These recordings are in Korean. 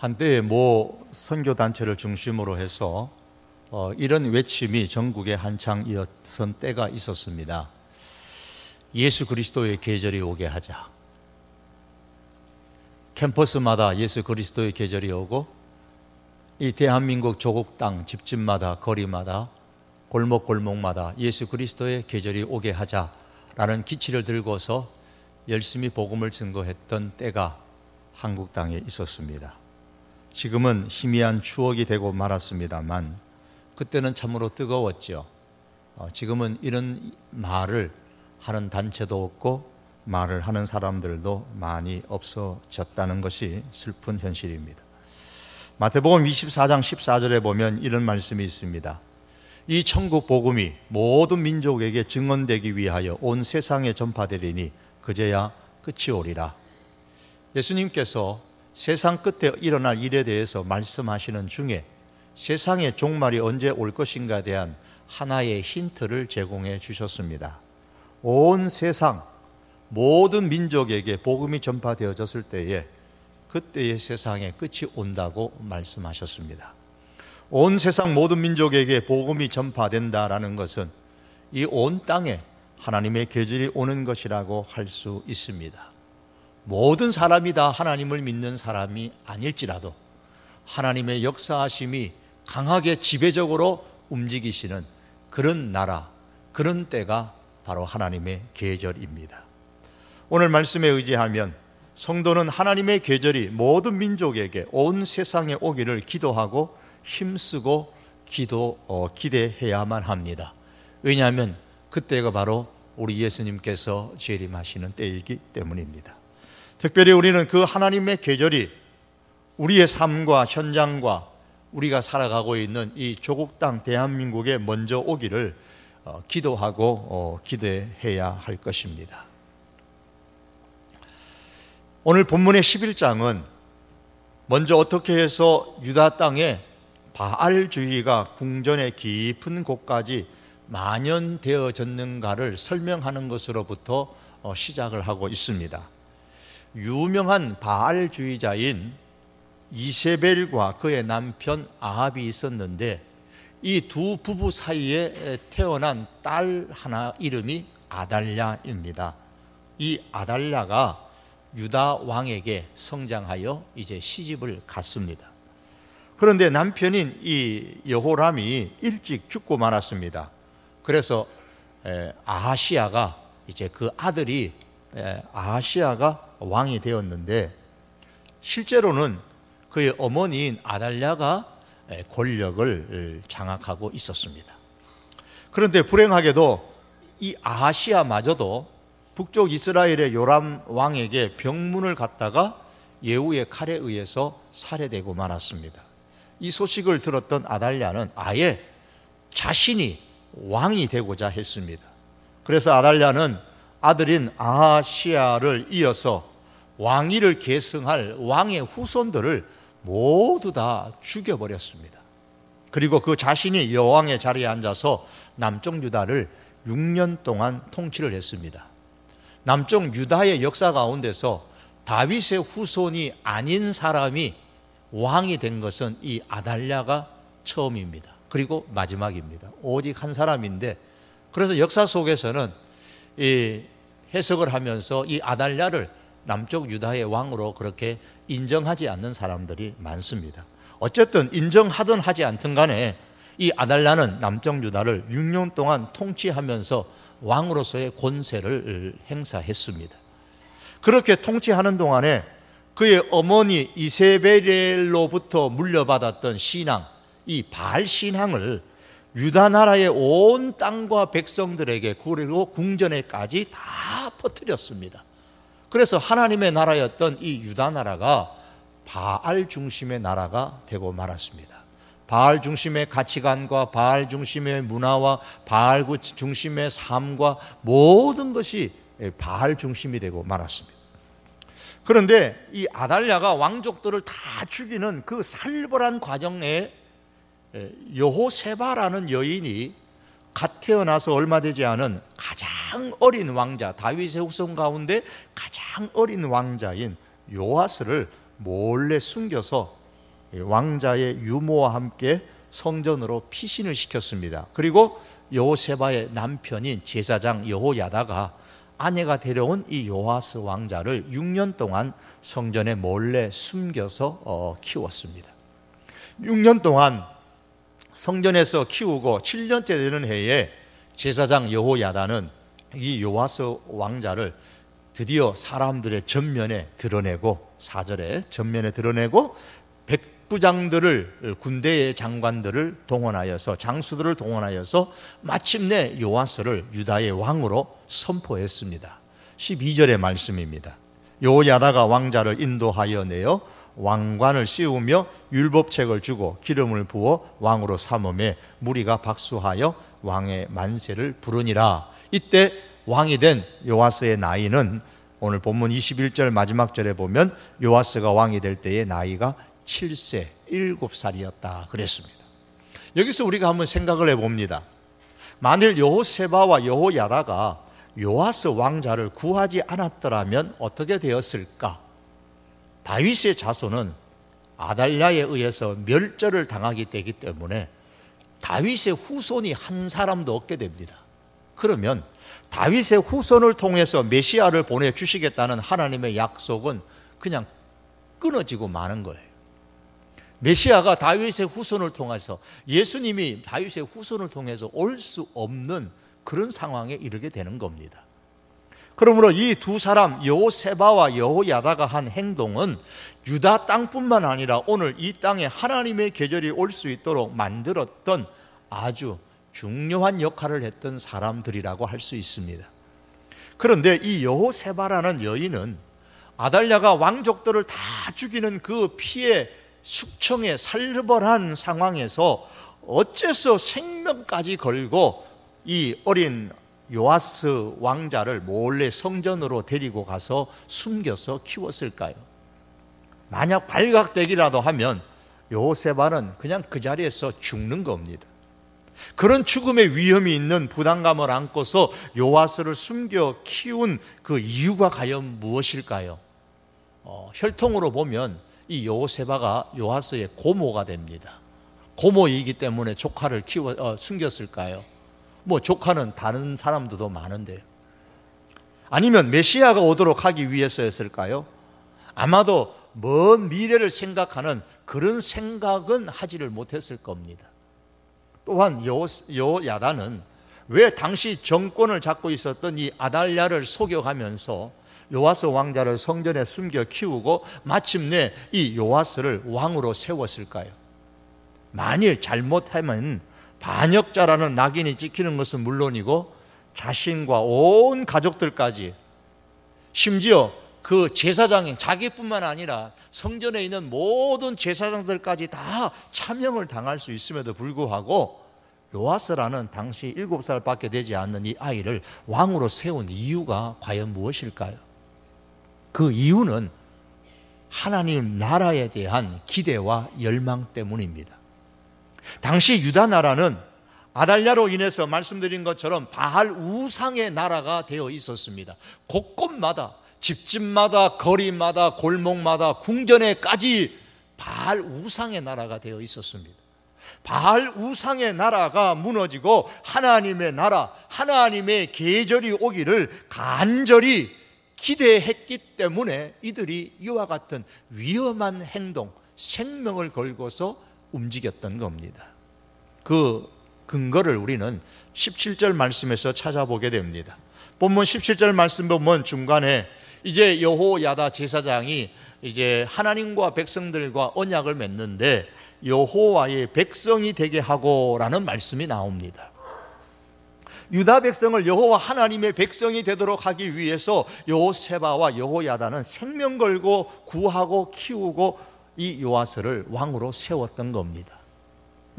한때의 모 선교단체를 중심으로 해서 이런 외침이 전국에 한창 이어선 때가 있었습니다. 예수 그리스도의 계절이 오게 하자. 캠퍼스마다 예수 그리스도의 계절이 오고, 이 대한민국 조국 땅 집집마다, 거리마다, 골목골목마다 예수 그리스도의 계절이 오게 하자라는 기치를 들고서 열심히 복음을 증거했던 때가 한국 땅에 있었습니다. 지금은 희미한 추억이 되고 말았습니다만 그때는 참으로 뜨거웠죠. 지금은 이런 말을 하는 단체도 없고 말을 하는 사람들도 많이 없어졌다는 것이 슬픈 현실입니다. 마태복음 24장 14절에 보면 이런 말씀이 있습니다. 이 천국 복음이 모든 민족에게 증언되기 위하여 온 세상에 전파되리니 그제야 끝이 오리라. 예수님께서 세상 끝에 일어날 일에 대해서 말씀하시는 중에 세상의 종말이 언제 올 것인가에 대한 하나의 힌트를 제공해 주셨습니다. 온 세상 모든 민족에게 복음이 전파되어졌을 때에 그때의 세상의 끝이 온다고 말씀하셨습니다. 온 세상 모든 민족에게 복음이 전파된다라는 것은 이 온 땅에 하나님의 계절이 오는 것이라고 할 수 있습니다. 모든 사람이 다 하나님을 믿는 사람이 아닐지라도 하나님의 역사하심이 강하게 지배적으로 움직이시는 그런 나라, 그런 때가 바로 하나님의 계절입니다. 오늘 말씀에 의지하면 성도는 하나님의 계절이 모든 민족에게 온 세상에 오기를 기도하고 힘쓰고 기대해야만 합니다. 왜냐하면 그때가 바로 우리 예수님께서 재림하시는 때이기 때문입니다. 특별히 우리는 그 하나님의 계절이 우리의 삶과 현장과 우리가 살아가고 있는 이 조국 땅 대한민국에 먼저 오기를 기도하고 기대해야 할 것입니다. 오늘 본문의 11장은 먼저 어떻게 해서 유다 땅에 바알주의가 궁전의 깊은 곳까지 만연되어졌는가를 설명하는 것으로부터 시작을 하고 있습니다. 유명한 바알주의자인 이세벨과 그의 남편 아합이 있었는데 이 두 부부 사이에 태어난 딸 하나 이름이 아달랴입니다. 이 아달랴가 유다 왕에게 성장하여 이제 시집을 갔습니다. 그런데 남편인 이 여호람이 일찍 죽고 말았습니다. 그래서 아하시아가 이제 그 아들이 아하시아가 왕이 되었는데 실제로는 그의 어머니인 아달랴가 권력을 장악하고 있었습니다. 그런데 불행하게도 이 아하시아마저도 북쪽 이스라엘의 요람 왕에게 병문을 갖다가 예후의 칼에 의해서 살해되고 말았습니다. 이 소식을 들었던 아달랴는 아예 자신이 왕이 되고자 했습니다. 그래서 아달랴는 아들인 아하시아를 이어서 왕위를 계승할 왕의 후손들을 모두 다 죽여버렸습니다. 그리고 그 자신이 여왕의 자리에 앉아서 남쪽 유다를 6년 동안 통치를 했습니다. 남쪽 유다의 역사 가운데서 다윗의 후손이 아닌 사람이 왕이 된 것은 이 아달랴가 처음입니다. 그리고 마지막입니다. 오직 한 사람인데, 그래서 역사 속에서는 이 해석을 하면서 이 아달랴를 남쪽 유다의 왕으로 그렇게 인정하지 않는 사람들이 많습니다. 어쨌든 인정하든 하지 않든 간에 이 아달랴는 남쪽 유다를 6년 동안 통치하면서 왕으로서의 권세를 행사했습니다. 그렇게 통치하는 동안에 그의 어머니 이세벨로부터 물려받았던 신앙, 이 바알 신앙을 유다 나라의 온 땅과 백성들에게 그리고 궁전에까지 다 퍼뜨렸습니다. 그래서 하나님의 나라였던 이 유다 나라가 바알 중심의 나라가 되고 말았습니다. 바알 중심의 가치관과 바알 중심의 문화와 바알 중심의 삶과 모든 것이 바알 중심이 되고 말았습니다. 그런데 이 아달랴가 왕족들을 다 죽이는 그 살벌한 과정에 여호세바라는 여인이 갓 태어나서 얼마 되지 않은 가장 어린 왕자, 다윗의 후손 가운데 가장 어린 왕자인 요아스를 몰래 숨겨서 왕자의 유모와 함께 성전으로 피신을 시켰습니다. 그리고 여호세바의 남편인 제사장 여호야다가 아내가 데려온 이 요아스 왕자를 6년 동안 성전에 몰래 숨겨서 키웠습니다. 6년 동안 성전에서 키우고 7년째 되는 해에 제사장 여호야다는 이 요아스 왕자를 드디어 사람들의 전면에 드러내고, 4절에 전면에 드러내고 백부장들을, 군대의 장관들을 동원하여서, 장수들을 동원하여서 마침내 요아스를 유다의 왕으로 선포했습니다. 12절의 말씀입니다. 여호야다가 왕자를 인도하여 내어 왕관을 씌우며 율법책을 주고 기름을 부어 왕으로 삼음에 무리가 박수하여 왕의 만세를 부르니라. 이때 왕이 된 요아스의 나이는 오늘 본문 21절 마지막 절에 보면 요아스가 왕이 될 때의 나이가 7세 7살이었다 그랬습니다. 여기서 우리가 한번 생각을 해봅니다. 만일 여호세바와 여호야다가 요아스 왕자를 구하지 않았더라면 어떻게 되었을까? 다윗의 자손은 아달랴에 의해서 멸절을 당하게 되기 때문에 다윗의 후손이 한 사람도 없게 됩니다. 그러면 다윗의 후손을 통해서 메시아를 보내주시겠다는 하나님의 약속은 그냥 끊어지고 마는 거예요. 메시아가 다윗의 후손을 통해서, 예수님이 다윗의 후손을 통해서 올 수 없는 그런 상황에 이르게 되는 겁니다. 그러므로 이 두 사람 여호세바와 여호야다가 한 행동은 유다 땅뿐만 아니라 오늘 이 땅에 하나님의 계절이 올 수 있도록 만들었던 아주 중요한 역할을 했던 사람들이라고 할 수 있습니다. 그런데 이 여호세바라는 여인은 아달랴가 왕족들을 다 죽이는 그 피해 숙청에 살벌한 상황에서 어째서 생명까지 걸고 이 어린 요아스 왕자를 몰래 성전으로 데리고 가서 숨겨서 키웠을까요? 만약 발각되기라도 하면 여호세바는 그냥 그 자리에서 죽는 겁니다. 그런 죽음의 위험이 있는 부담감을 안고서 요아스를 숨겨 키운 그 이유가 과연 무엇일까요? 혈통으로 보면 이 여호세바가 요아스의 고모가 됩니다. 고모이기 때문에 조카를 숨겼을까요? 조카는 다른 사람들도 많은데요. 아니면 메시아가 오도록 하기 위해서였을까요? 아마도 먼 미래를 생각하는 그런 생각은 하지를 못했을 겁니다. 또한 여호야다는 왜 당시 정권을 잡고 있었던 이 아달랴를 속여가면서 요아스 왕자를 성전에 숨겨 키우고 마침내 이 요아스를 왕으로 세웠을까요? 만일 잘못하면 반역자라는 낙인이 찍히는 것은 물론이고 자신과 온 가족들까지, 심지어 그 제사장인 자기뿐만 아니라 성전에 있는 모든 제사장들까지 다 참형을 당할 수 있음에도 불구하고 요아스라는 당시 7살밖에 되지 않는 이 아이를 왕으로 세운 이유가 과연 무엇일까요? 그 이유는 하나님 나라에 대한 기대와 열망 때문입니다. 당시 유다 나라는 아달랴로 인해서 말씀드린 것처럼 바알 우상의 나라가 되어 있었습니다. 곳곳마다, 집집마다, 거리마다, 골목마다, 궁전에까지 바알 우상의 나라가 되어 있었습니다. 바알 우상의 나라가 무너지고 하나님의 나라, 하나님의 계절이 오기를 간절히 기대했기 때문에 이들이 이와 같은 위험한 행동, 생명을 걸고서 움직였던 겁니다. 그 근거를 우리는 17절 말씀에서 찾아보게 됩니다. 본문 17절 말씀 보면 중간에 이제 여호야다 제사장이 이제 하나님과 백성들과 언약을 맺는데 여호와의 백성이 되게 하고라는 말씀이 나옵니다. 유다 백성을 여호와 하나님의 백성이 되도록 하기 위해서 여호세바와 여호야다는 생명 걸고 구하고 키우고 이 요아스를 왕으로 세웠던 겁니다.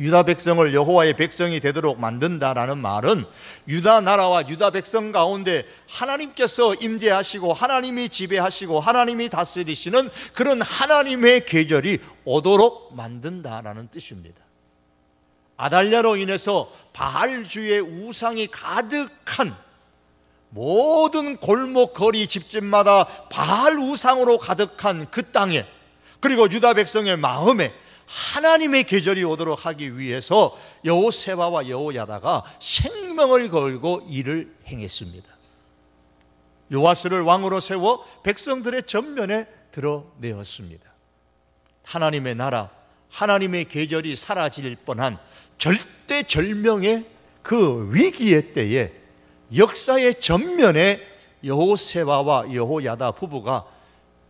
유다 백성을 여호와의 백성이 되도록 만든다라는 말은 유다 나라와 유다 백성 가운데 하나님께서 임재하시고 하나님이 지배하시고 하나님이 다스리시는 그런 하나님의 계절이 오도록 만든다라는 뜻입니다. 아달랴로 인해서 바알주의 우상이 가득한 모든 골목 거리 집집마다 바알 우상으로 가득한 그 땅에, 그리고 유다 백성의 마음에 하나님의 계절이 오도록 하기 위해서 여호세바와 여호야다가 생명을 걸고 일을 행했습니다. 요아스를 왕으로 세워 백성들의 전면에 드러내었습니다. 하나님의 나라, 하나님의 계절이 사라질 뻔한 절대절명의 그 위기의 때에 역사의 전면에 여호세바와 여호야다 부부가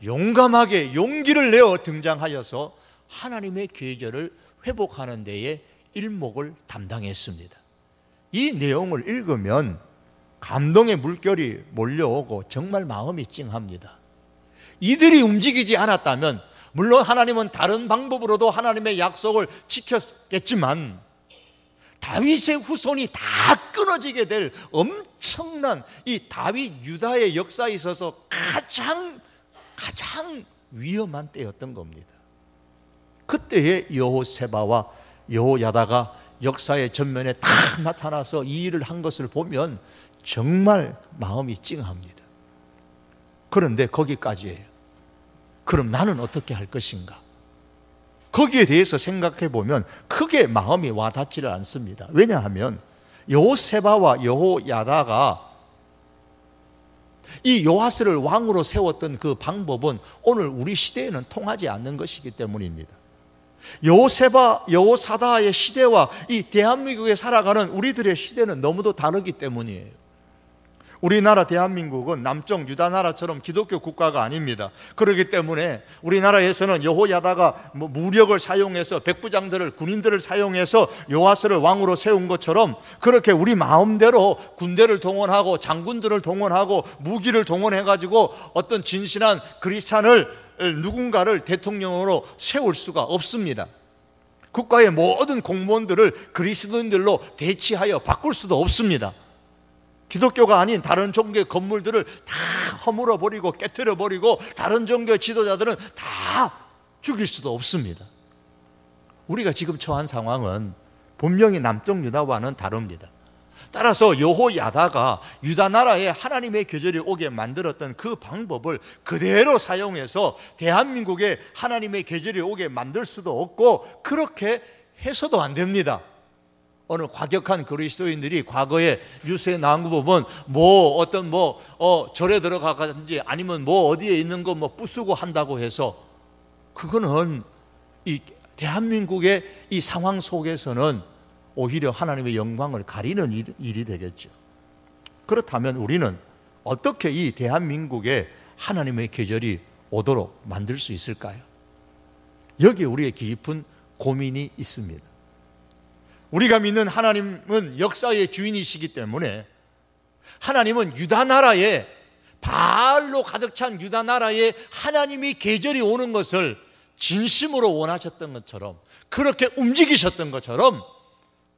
용감하게 용기를 내어 등장하여서 하나님의 계절을 회복하는 데에 일목을 담당했습니다. 이 내용을 읽으면 감동의 물결이 몰려오고 정말 마음이 찡합니다. 이들이 움직이지 않았다면 물론 하나님은 다른 방법으로도 하나님의 약속을 지켰겠지만 다윗의 후손이 다 끊어지게 될 엄청난 이 다윗 유다의 역사에 있어서 가장 위험한 때였던 겁니다. 그때의 여호세바와 여호야다가 역사의 전면에 다 나타나서 이 일을 한 것을 보면 정말 마음이 찡합니다. 그런데 거기까지예요. 그럼 나는 어떻게 할 것인가? 거기에 대해서 생각해 보면 크게 마음이 와닿지를 않습니다. 왜냐하면 여호세바와 여호야다가 이 요아스를 왕으로 세웠던 그 방법은 오늘 우리 시대에는 통하지 않는 것이기 때문입니다. 여호세바, 여호사다의 시대와 이 대한민국에 살아가는 우리들의 시대는 너무도 다르기 때문이에요. 우리나라 대한민국은 남쪽 유다 나라처럼 기독교 국가가 아닙니다. 그렇기 때문에 우리나라에서는 여호야다가 무력을 사용해서 백부장들을, 군인들을 사용해서 요아스를 왕으로 세운 것처럼 그렇게 우리 마음대로 군대를 동원하고 장군들을 동원하고 무기를 동원해가지고 어떤 진실한 크리스찬을 누군가를 대통령으로 세울 수가 없습니다. 국가의 모든 공무원들을 그리스도인들로 대치하여 바꿀 수도 없습니다. 기독교가 아닌 다른 종교의 건물들을 다 허물어 버리고 깨트려 버리고 다른 종교의 지도자들은 다 죽일 수도 없습니다. 우리가 지금 처한 상황은 분명히 남쪽 유다와는 다릅니다. 따라서 여호야다가 유다 나라에 하나님의 계절이 오게 만들었던 그 방법을 그대로 사용해서 대한민국에 하나님의 계절이 오게 만들 수도 없고 그렇게 해서도 안 됩니다. 어느 과격한 그리스도인들이 과거에 뉴스에 나온 거 보면 절에 들어가든지 아니면 어디에 있는 거 부수고 한다고 해서 그거는 이 대한민국의 이 상황 속에서는 오히려 하나님의 영광을 가리는 일이 되겠죠. 그렇다면 우리는 어떻게 이 대한민국에 하나님의 계절이 오도록 만들 수 있을까요? 여기에 우리의 깊은 고민이 있습니다. 우리가 믿는 하나님은 역사의 주인이시기 때문에 하나님은 유다 나라에 바알로 가득 찬 유다 나라에 하나님의 계절이 오는 것을 진심으로 원하셨던 것처럼 그렇게 움직이셨던 것처럼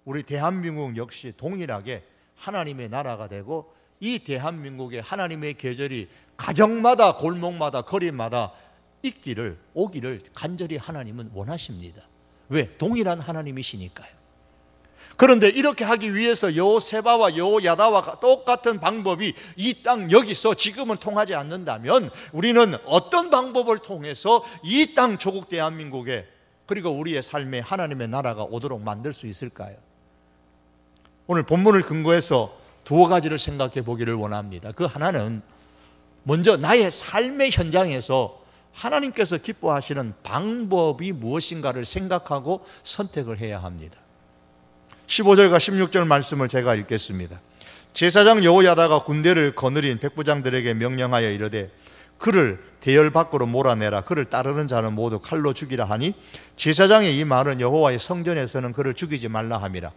우리 대한민국 역시 동일하게 하나님의 나라가 되고 이 대한민국에 하나님의 계절이 가정마다 골목마다 거리마다 오기를 간절히 하나님은 원하십니다. 왜? 동일한 하나님이시니까요. 그런데 이렇게 하기 위해서 여호세바와 여호야다와 똑같은 방법이 이 땅 여기서 지금은 통하지 않는다면 우리는 어떤 방법을 통해서 이 땅 조국 대한민국에 그리고 우리의 삶에 하나님의 나라가 오도록 만들 수 있을까요? 오늘 본문을 근거해서 두어 가지를 생각해 보기를 원합니다. 그 하나는 먼저 나의 삶의 현장에서 하나님께서 기뻐하시는 방법이 무엇인가를 생각하고 선택을 해야 합니다. 15절과 16절 말씀을 제가 읽겠습니다. 제사장 여호야다가 군대를 거느린 백부장들에게 명령하여 이르되 그를 대열 밖으로 몰아내라. 그를 따르는 자는 모두 칼로 죽이라 하니 제사장의 이 말은 여호와의 성전에서는 그를 죽이지 말라 함이라.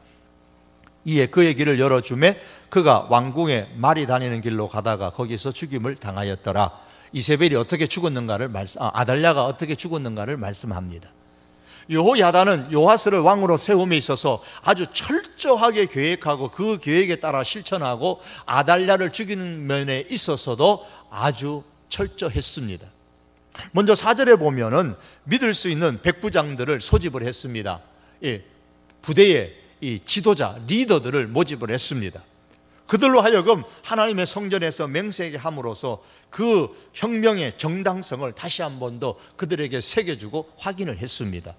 이에 그의 길을 열어주매 그가 왕궁에 말이 다니는 길로 가다가 거기서 죽임을 당하였더라. 이세벨이 어떻게 죽었는가를 아달랴가 어떻게 죽었는가를 말씀합니다. 여호야다는 요아스를 왕으로 세움에 있어서 아주 철저하게 계획하고 그 계획에 따라 실천하고 아달랴를 죽이는 면에 있어서도 아주 철저했습니다. 먼저 4절에 보면은 믿을 수 있는 백부장들을 소집을 했습니다. 부대의 이 지도자, 리더들을 모집을 했습니다. 그들로 하여금 하나님의 성전에서 맹세하게 함으로써 그 혁명의 정당성을 다시 한 번 더 그들에게 새겨주고 확인을 했습니다.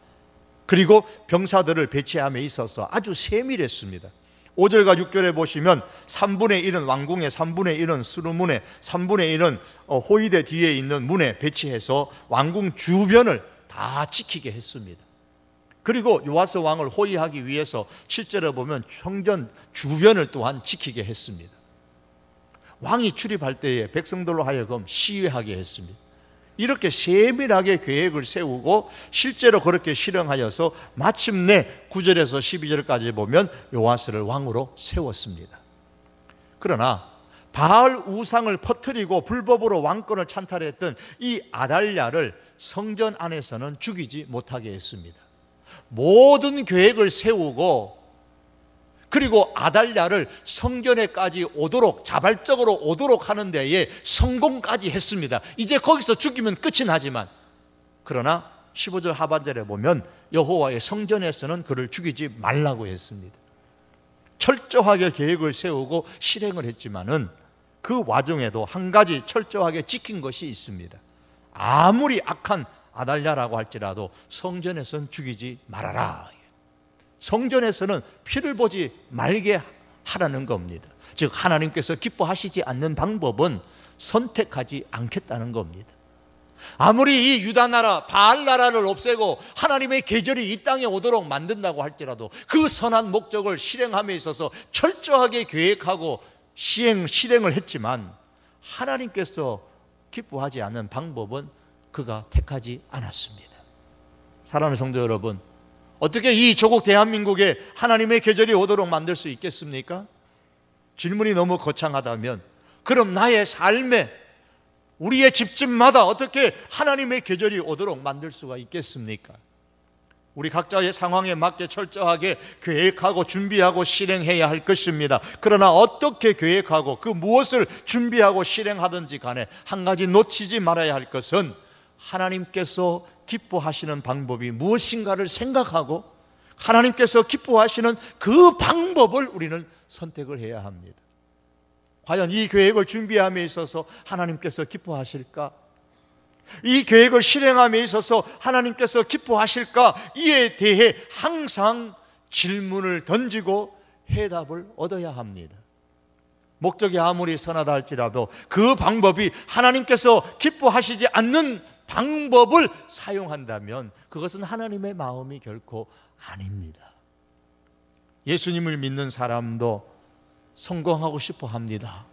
그리고 병사들을 배치함에 있어서 아주 세밀했습니다. 5절과 6절에 보시면 3분의 1은 왕궁의 3분의 1은 수루문에, 3분의 1은 호위대 뒤에 있는 문에 배치해서 왕궁 주변을 다 지키게 했습니다. 그리고 요아스 왕을 호위하기 위해서 실제로 보면 성전 주변을 또한 지키게 했습니다. 왕이 출입할 때에 백성들로 하여금 시위하게 했습니다. 이렇게 세밀하게 계획을 세우고 실제로 그렇게 실행하여서 마침내 9절에서 12절까지 보면 요아스를 왕으로 세웠습니다. 그러나 바알 우상을 퍼뜨리고 불법으로 왕권을 찬탈했던 이 아달랴를 성전 안에서는 죽이지 못하게 했습니다. 모든 계획을 세우고 그리고 아달랴를 성전에까지 오도록, 자발적으로 오도록 하는 데에 성공까지 했습니다. 이제 거기서 죽이면 끝이 나지만, 그러나 15절 하반절에 보면 여호와의 성전에서는 그를 죽이지 말라고 했습니다. 철저하게 계획을 세우고 실행을 했지만은 그 와중에도 한 가지 철저하게 지킨 것이 있습니다. 아무리 악한 아달랴라고 할지라도 성전에서는 죽이지 말아라. 성전에서는 피를 보지 말게 하라는 겁니다. 즉 하나님께서 기뻐하시지 않는 방법은 선택하지 않겠다는 겁니다. 아무리 이 유다 나라, 바알 나라를 없애고 하나님의 계절이 이 땅에 오도록 만든다고 할지라도 그 선한 목적을 실행함에 있어서 철저하게 계획하고 실행을 했지만 하나님께서 기뻐하지 않는 방법은 그가 택하지 않았습니다. 사랑하는 성도 여러분, 어떻게 이 조국 대한민국에 하나님의 계절이 오도록 만들 수 있겠습니까? 질문이 너무 거창하다면 그럼 나의 삶에 우리의 집집마다 어떻게 하나님의 계절이 오도록 만들 수가 있겠습니까? 우리 각자의 상황에 맞게 철저하게 계획하고 준비하고 실행해야 할 것입니다. 그러나 어떻게 계획하고 그 무엇을 준비하고 실행하든지 간에 한 가지 놓치지 말아야 할 것은 하나님께서 기뻐하시는 방법이 무엇인가를 생각하고 하나님께서 기뻐하시는 그 방법을 우리는 선택을 해야 합니다. 과연 이 계획을 준비함에 있어서 하나님께서 기뻐하실까? 이 계획을 실행함에 있어서 하나님께서 기뻐하실까? 이에 대해 항상 질문을 던지고 해답을 얻어야 합니다. 목적이 아무리 선하다 할지라도 그 방법이 하나님께서 기뻐하시지 않는 방법을 사용한다면 그것은 하나님의 마음이 결코 아닙니다. 예수님을 믿는 사람도 성공하고 싶어 합니다.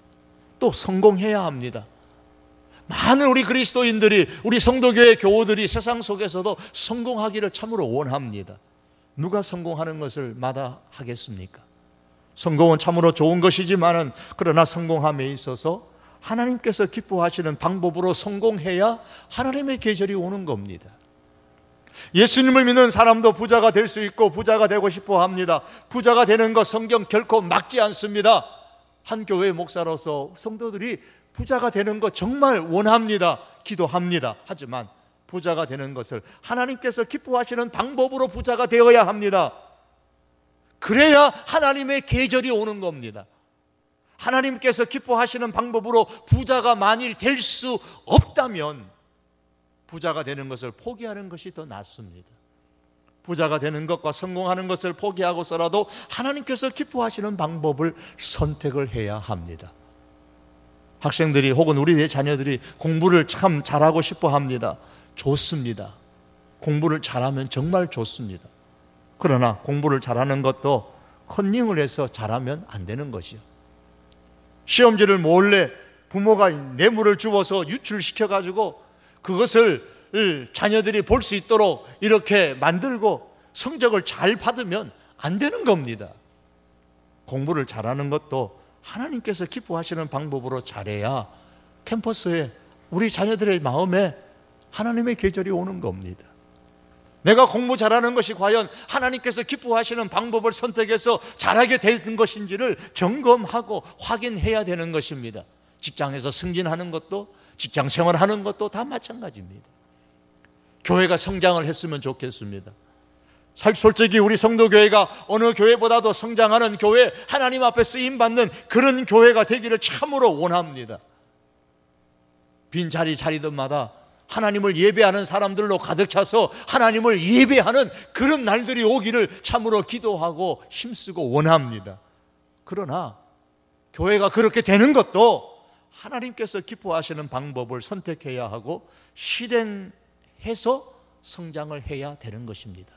또 성공해야 합니다. 많은 우리 그리스도인들이, 우리 성도교회 교우들이 세상 속에서도 성공하기를 참으로 원합니다. 누가 성공하는 것을 마다하겠습니까? 성공은 참으로 좋은 것이지만은 그러나 성공함에 있어서 하나님께서 기뻐하시는 방법으로 성공해야 하나님의 계절이 오는 겁니다. 예수님을 믿는 사람도 부자가 될 수 있고 부자가 되고 싶어 합니다. 부자가 되는 것 성경 결코 막지 않습니다. 한 교회 목사로서 성도들이 부자가 되는 것 정말 원합니다. 기도합니다. 하지만 부자가 되는 것을 하나님께서 기뻐하시는 방법으로 부자가 되어야 합니다. 그래야 하나님의 계절이 오는 겁니다. 하나님께서 기뻐하시는 방법으로 부자가 만일 될 수 없다면 부자가 되는 것을 포기하는 것이 더 낫습니다. 부자가 되는 것과 성공하는 것을 포기하고서라도 하나님께서 기뻐하시는 방법을 선택을 해야 합니다. 학생들이 혹은 우리의 자녀들이 공부를 참 잘하고 싶어 합니다. 좋습니다. 공부를 잘하면 정말 좋습니다. 그러나 공부를 잘하는 것도 컨닝을 해서 잘하면 안 되는 것이요. 시험지를 몰래 부모가 뇌물을 주어서 유출시켜가지고 그것을 자녀들이 볼 수 있도록 이렇게 만들고 성적을 잘 받으면 안 되는 겁니다. 공부를 잘하는 것도 하나님께서 기뻐하시는 방법으로 잘해야 캠퍼스에 우리 자녀들의 마음에 하나님의 계절이 오는 겁니다. 내가 공부 잘하는 것이 과연 하나님께서 기뻐하시는 방법을 선택해서 잘하게 된 것인지를 점검하고 확인해야 되는 것입니다. 직장에서 승진하는 것도, 직장 생활하는 것도 다 마찬가지입니다. 교회가 성장을 했으면 좋겠습니다. 솔직히 우리 성도교회가 어느 교회보다도 성장하는 교회, 하나님 앞에 쓰임받는 그런 교회가 되기를 참으로 원합니다. 빈 자리들마다 하나님을 예배하는 사람들로 가득 차서 하나님을 예배하는 그런 날들이 오기를 참으로 기도하고 힘쓰고 원합니다. 그러나 교회가 그렇게 되는 것도 하나님께서 기뻐하시는 방법을 선택해야 하고 실행해서 성장을 해야 되는 것입니다.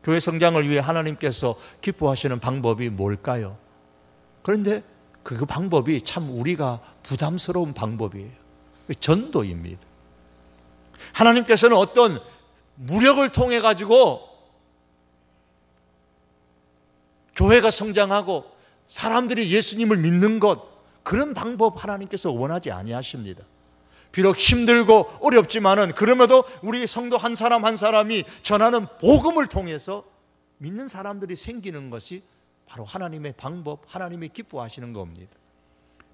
교회 성장을 위해 하나님께서 기뻐하시는 방법이 뭘까요? 그런데 그 방법이 참 우리가 부담스러운 방법이에요. 전도입니다. 하나님께서는 어떤 무력을 통해 가지고 교회가 성장하고 사람들이 예수님을 믿는 것, 그런 방법 하나님께서 원하지 아니하십니다. 비록 힘들고 어렵지만은 그럼에도 우리 성도 한 사람 한 사람이 전하는 복음을 통해서 믿는 사람들이 생기는 것이 바로 하나님의 방법, 하나님이 기뻐하시는 겁니다.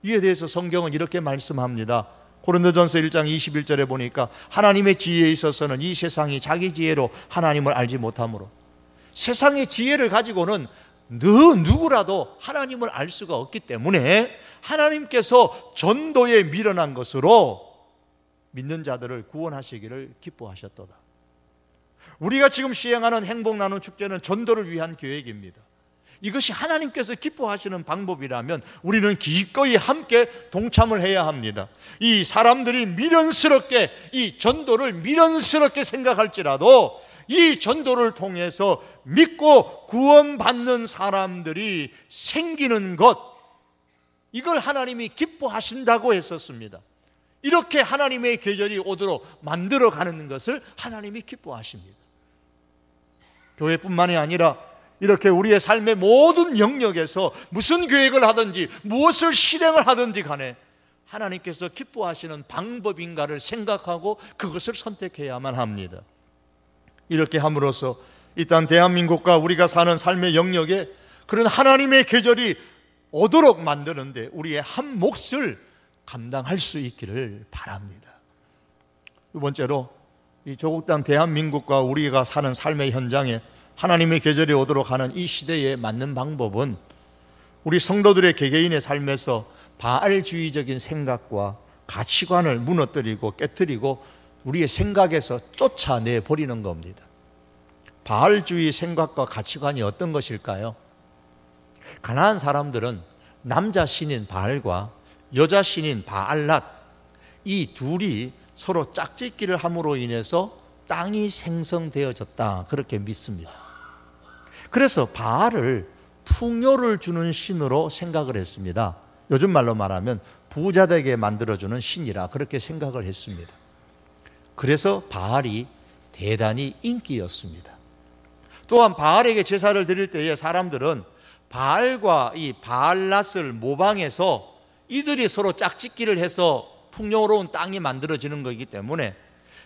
이에 대해서 성경은 이렇게 말씀합니다. 고린도전서 1장 21절에 보니까 하나님의 지혜에 있어서는 이 세상이 자기 지혜로 하나님을 알지 못하므로, 세상의 지혜를 가지고는 누구라도 하나님을 알 수가 없기 때문에 하나님께서 전도에 미련한 것으로 믿는 자들을 구원하시기를 기뻐하셨도다. 우리가 지금 시행하는 행복 나눔 축제는 전도를 위한 계획입니다. 이것이 하나님께서 기뻐하시는 방법이라면 우리는 기꺼이 함께 동참을 해야 합니다. 이 사람들이 미련스럽게, 이 전도를 미련스럽게 생각할지라도 이 전도를 통해서 믿고 구원받는 사람들이 생기는 것, 이걸 하나님이 기뻐하신다고 했었습니다. 이렇게 하나님의 계절이 오도록 만들어가는 것을 하나님이 기뻐하십니다. 교회뿐만이 아니라 이렇게 우리의 삶의 모든 영역에서 무슨 계획을 하든지 무엇을 실행을 하든지 간에 하나님께서 기뻐하시는 방법인가를 생각하고 그것을 선택해야만 합니다. 이렇게 함으로써 일단 대한민국과 우리가 사는 삶의 영역에 그런 하나님의 계절이 오도록 만드는데 우리의 한 몫을 감당할 수 있기를 바랍니다. 두 번째로, 이 조국 땅 대한민국과 우리가 사는 삶의 현장에 하나님의 계절이 오도록 하는 이 시대에 맞는 방법은 우리 성도들의 개개인의 삶에서 바알주의적인 생각과 가치관을 무너뜨리고 깨뜨리고 우리의 생각에서 쫓아내 버리는 겁니다. 바알주의 생각과 가치관이 어떤 것일까요? 가나안 사람들은 남자 신인 바알과 여자 신인 바알랏, 이 둘이 서로 짝짓기를 함으로 인해서 땅이 생성되어졌다, 그렇게 믿습니다. 그래서 바알을 풍요를 주는 신으로 생각을 했습니다. 요즘 말로 말하면 부자 되게 만들어주는 신이라 그렇게 생각을 했습니다. 그래서 바알이 대단히 인기였습니다. 또한 바알에게 제사를 드릴 때에 사람들은 바알과 이 바알랏을 모방해서 이들이 서로 짝짓기를 해서 풍요로운 땅이 만들어지는 것이기 때문에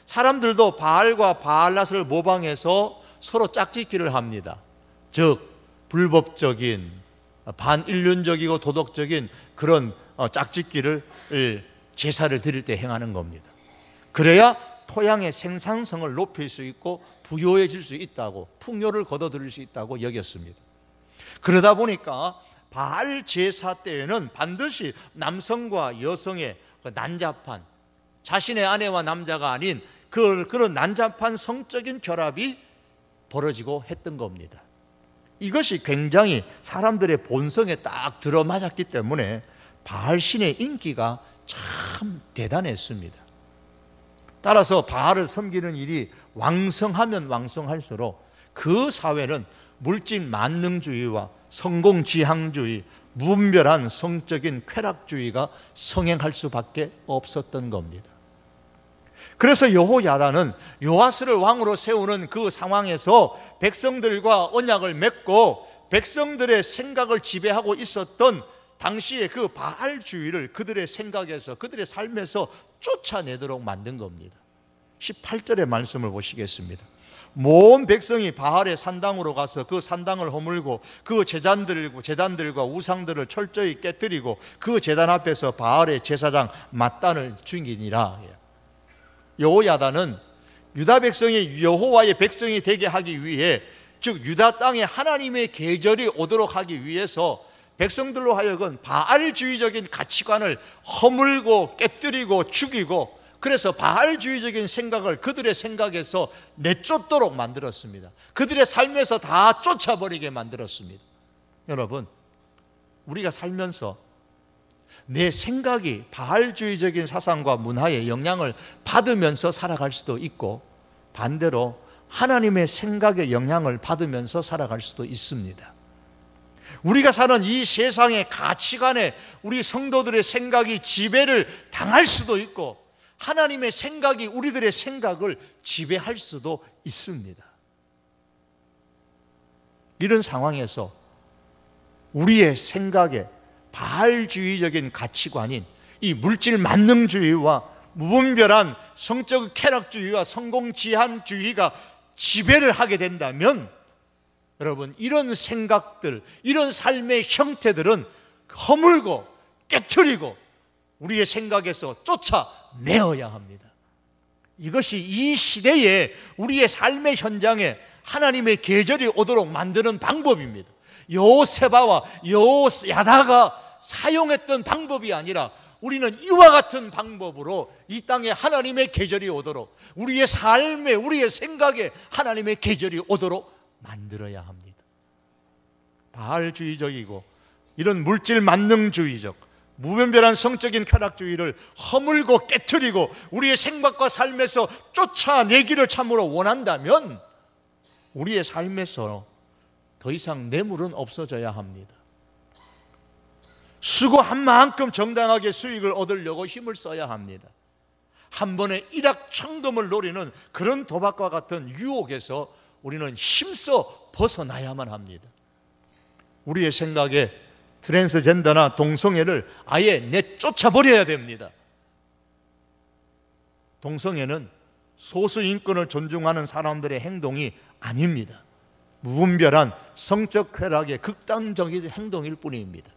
사람들도 바알과 바알랏을 모방해서 서로 짝짓기를 합니다. 즉 불법적인, 반인륜적이고 도덕적인 그런 짝짓기를 제사를 드릴 때 행하는 겁니다. 그래야 토양의 생산성을 높일 수 있고 부유해질 수 있다고, 풍요를 거둬들일 수 있다고 여겼습니다. 그러다 보니까 바알 제사 때에는 반드시 남성과 여성의 난잡한, 자신의 아내와 남자가 아닌 그런 난잡한 성적인 결합이 벌어지고 했던 겁니다. 이것이 굉장히 사람들의 본성에 딱 들어맞았기 때문에 바알신의 인기가 참 대단했습니다. 따라서 바알을 섬기는 일이 왕성하면 왕성할수록 그 사회는 물질 만능주의와 성공지향주의, 무분별한 성적인 쾌락주의가 성행할 수밖에 없었던 겁니다. 그래서 여호야다는 요아스를 왕으로 세우는 그 상황에서 백성들과 언약을 맺고 백성들의 생각을 지배하고 있었던 당시의 그 바알주의를 그들의 생각에서, 그들의 삶에서 쫓아내도록 만든 겁니다. 18절의 말씀을 보시겠습니다. 모든 백성이 바알의 산당으로 가서 그 산당을 허물고 그 제단들과 우상들을 철저히 깨뜨리고 그 제단 앞에서 바알의 제사장 mat단을 죽이니라. 여호야다는 유다 백성이 여호와의 백성이 되게 하기 위해, 즉 유다 땅에 하나님의 계절이 오도록 하기 위해서 백성들로 하여금 바알주의적인 가치관을 허물고 깨뜨리고 죽이고 그래서 바알주의적인 생각을 그들의 생각에서 내쫓도록 만들었습니다. 그들의 삶에서 다 쫓아버리게 만들었습니다. 여러분, 우리가 살면서 내 생각이 바알주의적인 사상과 문화의 영향을 받으면서 살아갈 수도 있고, 반대로 하나님의 생각의 영향을 받으면서 살아갈 수도 있습니다. 우리가 사는 이 세상의 가치관에 우리 성도들의 생각이 지배를 당할 수도 있고, 하나님의 생각이 우리들의 생각을 지배할 수도 있습니다. 이런 상황에서 우리의 생각에 바알주의적인 가치관인 이 물질 만능주의와 무분별한 성적 쾌락주의와 성공지향주의가 지배를 하게 된다면, 여러분, 이런 생각들, 이런 삶의 형태들은 허물고 깨트리고 우리의 생각에서 쫓아내어야 합니다. 이것이 이 시대에 우리의 삶의 현장에 하나님의 계절이 오도록 만드는 방법입니다. 요세바와 요야다가 사용했던 방법이 아니라 우리는 이와 같은 방법으로 이 땅에 하나님의 계절이 오도록, 우리의 삶에, 우리의 생각에 하나님의 계절이 오도록 만들어야 합니다. 바알주의적이고 이런 물질 만능주의적, 무분별한 성적인 쾌락주의를 허물고 깨트리고 우리의 생각과 삶에서 쫓아내기를 참으로 원한다면 우리의 삶에서 더 이상 뇌물은 없어져야 합니다. 수고한 만큼 정당하게 수익을 얻으려고 힘을 써야 합니다. 한 번에 일확천금을 노리는 그런 도박과 같은 유혹에서 우리는 힘써 벗어나야만 합니다. 우리의 생각에 트랜스젠더나 동성애를 아예 내쫓아버려야 됩니다. 동성애는 소수 인권을 존중하는 사람들의 행동이 아닙니다. 무분별한 성적 쾌락의 극단적인 행동일 뿐입니다.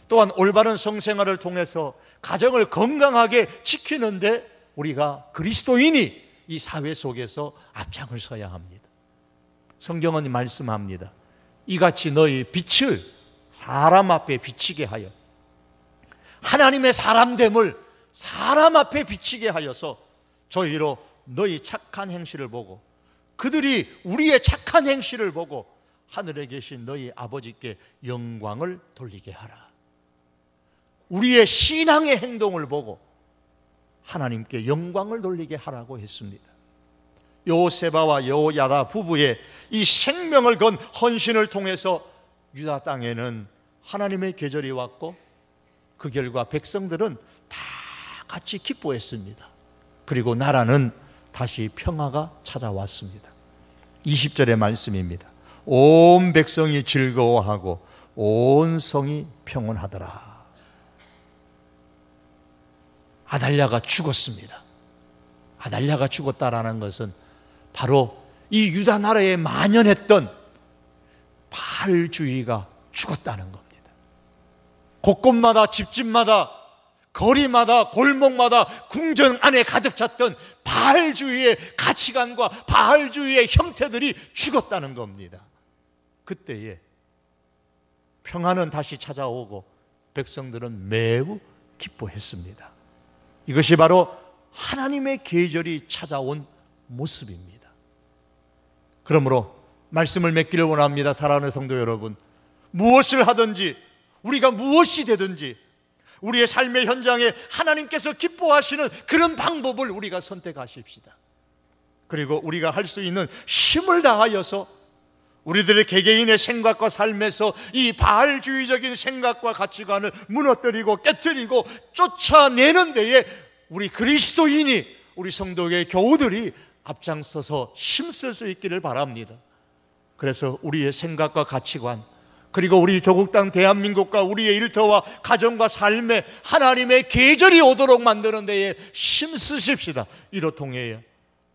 또한 올바른 성생활을 통해서 가정을 건강하게 지키는데 우리가 그리스도인이 이 사회 속에서 앞장을 서야 합니다. 성경은 말씀합니다. 이같이 너희 빛을 사람 앞에 비치게 하여, 하나님의 사람됨을 사람 앞에 비치게 하여서 저희로 너희 착한 행실을 보고, 그들이 우리의 착한 행실을 보고 하늘에 계신 너희 아버지께 영광을 돌리게 하라. 우리의 신앙의 행동을 보고 하나님께 영광을 돌리게 하라고 했습니다. 요세바와 요야다 부부의 이 생명을 건 헌신을 통해서 유다 땅에는 하나님의 계절이 왔고, 그 결과 백성들은 다 같이 기뻐했습니다. 그리고 나라는 다시 평화가 찾아왔습니다. 20절의 말씀입니다. 온 백성이 즐거워하고 온 성이 평온하더라. 아달랴가 죽었습니다. 아달랴가 죽었다라는 것은 바로 이 유다 나라에 만연했던 바알주의가 죽었다는 겁니다. 곳곳마다, 집집마다, 거리마다, 골목마다 궁전 안에 가득 찼던 바알주의의 가치관과 바알주의의 형태들이 죽었다는 겁니다. 그때에 평화는 다시 찾아오고 백성들은 매우 기뻐했습니다. 이것이 바로 하나님의 계절이 찾아온 모습입니다. 그러므로 말씀을 맺기를 원합니다. 사랑하는 성도 여러분, 무엇을 하든지, 우리가 무엇이 되든지 우리의 삶의 현장에 하나님께서 기뻐하시는 그런 방법을 우리가 선택하십시다. 그리고 우리가 할 수 있는 힘을 다하여서 우리들의 개개인의 생각과 삶에서 이 바알주의적인 생각과 가치관을 무너뜨리고 깨트리고 쫓아내는 데에 우리 그리스도인이, 우리 성도의 교우들이 앞장서서 힘쓸 수 있기를 바랍니다. 그래서 우리의 생각과 가치관, 그리고 우리 조국 땅 대한민국과 우리의 일터와 가정과 삶에 하나님의 계절이 오도록 만드는 데에 힘쓰십시다. 이로 통해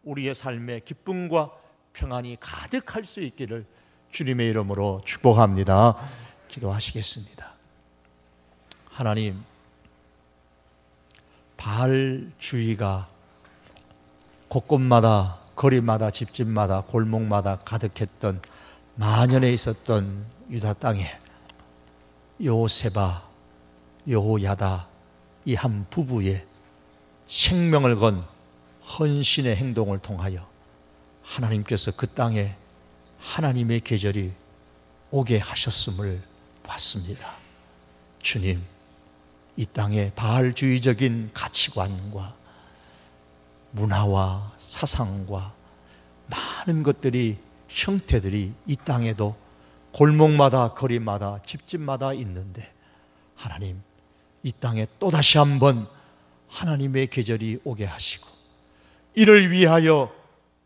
우리의 삶에 기쁨과 평안이 가득할 수 있기를 주님의 이름으로 축복합니다. 기도하시겠습니다. 하나님, 바알주의가 곳곳마다, 거리마다, 집집마다, 골목마다 가득했던, 만연해 있었던 유다 땅에 요세바, 요야다 이 한 부부의 생명을 건 헌신의 행동을 통하여 하나님께서 그 땅에 하나님의 계절이 오게 하셨음을 봤습니다. 주님, 이 땅에 바알주의적인 가치관과 문화와 사상과 많은 것들이, 형태들이 이 땅에도 골목마다 거리마다 집집마다 있는데, 하나님, 이 땅에 또다시 한번 하나님의 계절이 오게 하시고, 이를 위하여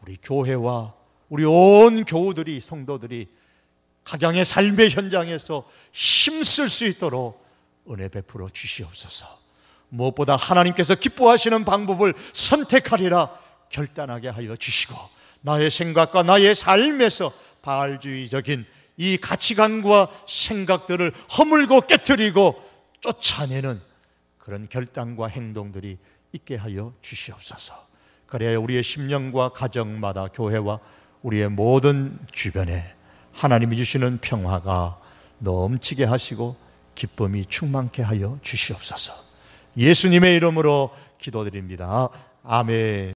우리 교회와 우리 온 교우들이, 성도들이 각양의 삶의 현장에서 힘쓸 수 있도록 은혜 베풀어 주시옵소서. 무엇보다 하나님께서 기뻐하시는 방법을 선택하리라 결단하게 하여 주시고, 나의 생각과 나의 삶에서 바알주의적인 이 가치관과 생각들을 허물고 깨트리고 쫓아내는 그런 결단과 행동들이 있게 하여 주시옵소서. 그래야 우리의 심령과 가정마다, 교회와 우리의 모든 주변에 하나님이 주시는 평화가 넘치게 하시고 기쁨이 충만케 하여 주시옵소서. 예수님의 이름으로 기도드립니다. 아멘.